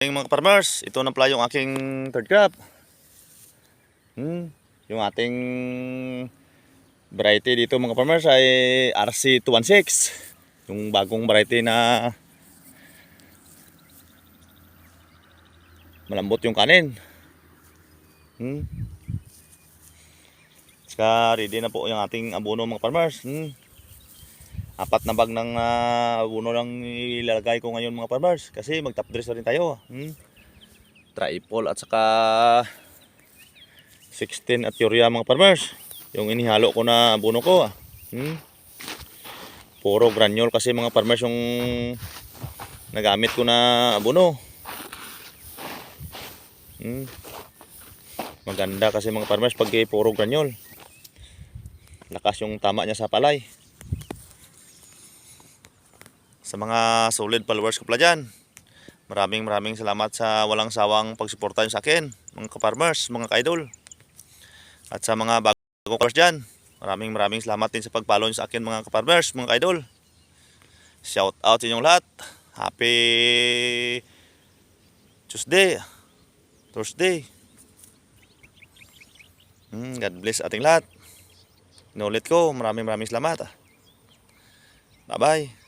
Mga farmers, ito na pala yung aking third crop. Yung ating variety dito mga farmers ay RC216. Yung bagong variety na malambot yung kanin. Saka ready na po yung ating abono mga farmers. 4 na bag ng abono lang ilalagay ko ngayon mga farmers. Kasi mag top dress na rin tayo. Triple at saka 16 at urea mga farmers. Yung inihalo ko na abono ko. Puro granule kasi mga farmers yung nagamit ko na abono. Maganda kasi mga farmers pag puro granule. Lakas yung tama niya sa palay. Sa mga solid followers ko pala dyan, maraming salamat sa walang sawang pagsuporta nyo sa akin, mga ka-farmers, mga ka-idol. At sa mga bagong farmers dyan, maraming salamat din sa pag-follow nyo sa akin, mga ka-farmers, mga ka-idol. Shout out sa inyong lahat. Happy Tuesday, Thursday. God bless ating lahat. Inulit ko, maraming salamat. Bye bye.